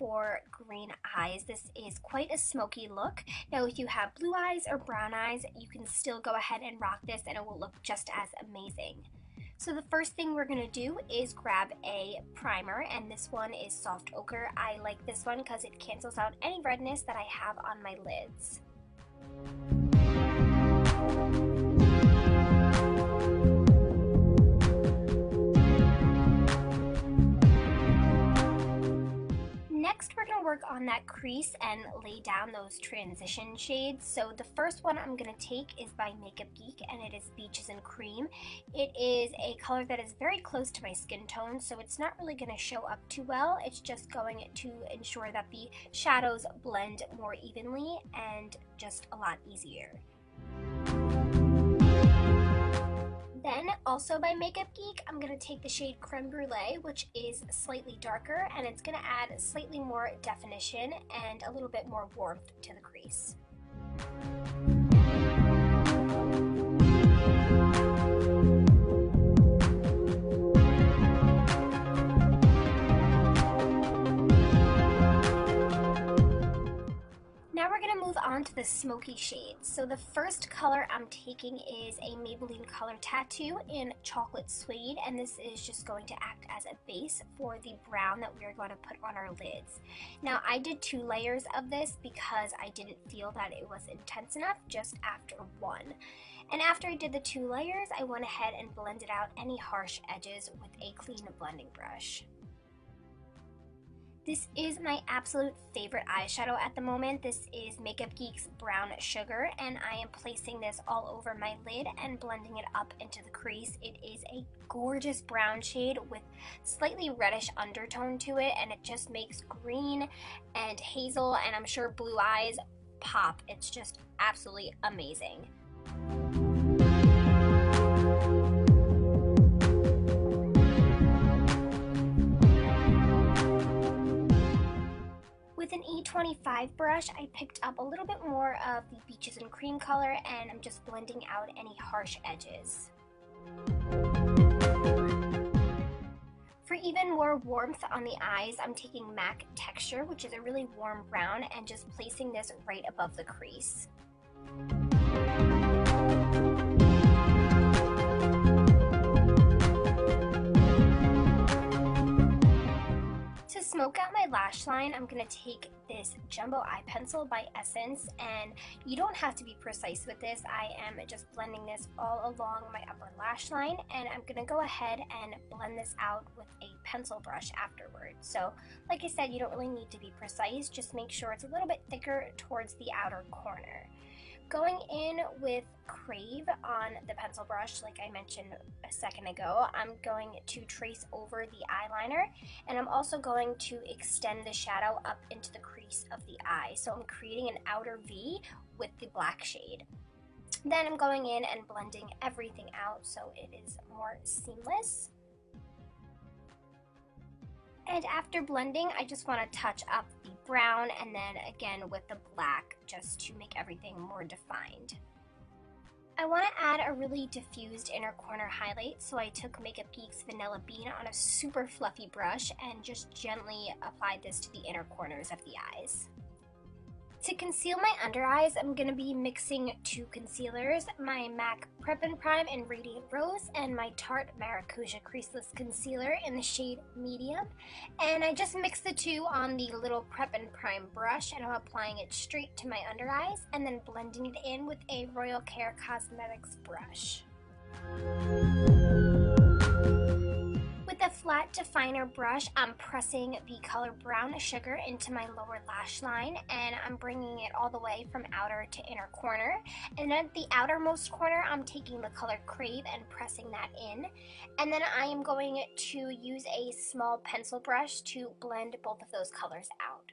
for green eyes. This is quite a smoky look. Now, if you have blue eyes or brown eyes, you can still go ahead and rock this and it will look just as amazing. So the first thing we're going to do is grab a primer, and this one is Soft Ochre. I like this one because it cancels out any redness that I have on my lids. Next, we're going to work on that crease and lay down those transition shades. So the first one I'm going to take is by Makeup Geek, and it is Beaches and Cream. It is a color that is very close to my skin tone, so it's not really going to show up too well. It's just going to ensure that the shadows blend more evenly and just a lot easier. Then, also by Makeup Geek, I'm going to take the shade Creme Brulee, which is slightly darker, and it's going to add slightly more definition and a little bit more warmth to the crease. Now we're going to move on to the smoky shades. So the first color I'm taking is a Maybelline Color Tattoo in Chocolate Suede, and this is just going to act as a base for the brown that we are going to put on our lids. Now, I did 2 layers of this because I didn't feel that it was intense enough just after one. And after I did the 2 layers, I went ahead and blended out any harsh edges with a clean blending brush. This is my absolute favorite eyeshadow at the moment. This is Makeup Geek's Brown Sugar, and I am placing this all over my lid and blending it up into the crease. It is a gorgeous brown shade with slightly reddish undertone to it, and it just makes green and hazel, and I'm sure blue eyes pop. It's just absolutely amazing. With an E25 brush, I picked up a little bit more of the Beaches and Cream color, and I'm just blending out any harsh edges. For even more warmth on the eyes, I'm taking MAC Texture, which is a really warm brown, and just placing this right above the crease. To smoke out my lash line, I'm going to take this Jumbo Eye Pencil by Essence, and you don't have to be precise with this. I am just blending this all along my upper lash line, and I'm going to go ahead and blend this out with a pencil brush afterwards. So, like I said, you don't really need to be precise, just make sure it's a little bit thicker towards the outer corner. Going in with Crave on the pencil brush, like I mentioned a second ago, I'm going to trace over the eyeliner, and I'm also going to extend the shadow up into the crease of the eye. So I'm creating an outer V with the black shade. Then I'm going in and blending everything out so it is more seamless. And after blending, I just want to touch up the brown and then again with the black just to make everything more defined. I want to add a really diffused inner corner highlight, so I took Makeup Geek's Vanilla Bean on a super fluffy brush and just gently applied this to the inner corners of the eyes. To conceal my under eyes, I'm going to be mixing 2 concealers, my MAC Prep and Prime in Radiant Rose and my Tarte Maracuja Creaseless Concealer in the shade Medium. And I just mixed the 2 on the little Prep and Prime brush, and I'm applying it straight to my under eyes and then blending it in with a Royal Care Cosmetics brush. With a flat definer brush, I'm pressing the color Brown Sugar into my lower lash line, and I'm bringing it all the way from outer to inner corner. And then at the outermost corner, I'm taking the color Crave and pressing that in. And then I am going to use a small pencil brush to blend both of those colors out.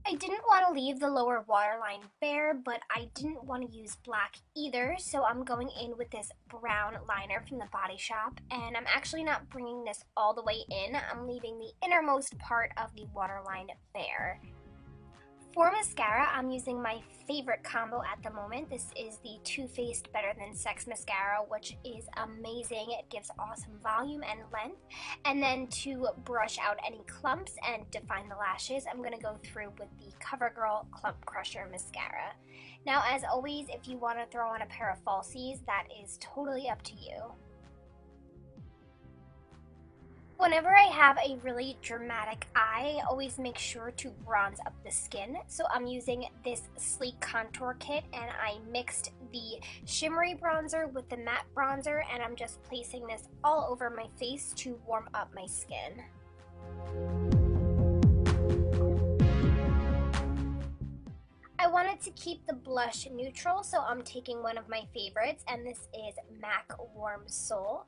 I didn't want to leave the lower waterline bare, but I didn't want to use black either, so I'm going in with this brown liner from the Body Shop, and I'm actually not bringing this all the way in. I'm leaving the innermost part of the waterline bare. For mascara, I'm using my favorite combo at the moment. This is the Too Faced Better Than Sex mascara, which is amazing. It gives awesome volume and length. And then to brush out any clumps and define the lashes, I'm going to go through with the CoverGirl Clump Crusher mascara. Now, as always, if you want to throw on a pair of falsies, that is totally up to you. Whenever I have a really dramatic eye, I always make sure to bronze up the skin. So I'm using this sleek contour kit, and I mixed the shimmery bronzer with the matte bronzer, and I'm just placing this all over my face to warm up my skin. I wanted to keep the blush neutral, so I'm taking one of my favorites, and this is MAC Warm Soul.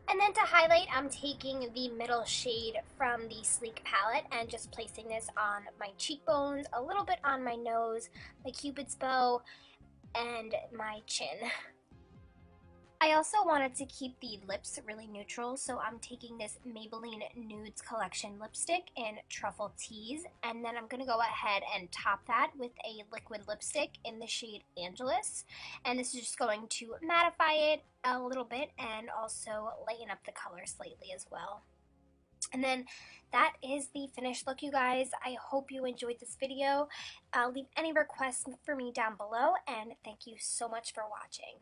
And then to highlight, I'm taking the middle shade from the Sleek palette and just placing this on my cheekbones, a little bit on my nose, my cupid's bow, and my chin. I also wanted to keep the lips really neutral, so I'm taking this Maybelline Nudes Collection lipstick in Truffle Tease, and then I'm going to go ahead and top that with a liquid lipstick in the shade Angelus, and this is just going to mattify it a little bit and also lighten up the color slightly as well. And then that is the finished look, you guys. I hope you enjoyed this video. Leave any requests for me down below, and thank you so much for watching.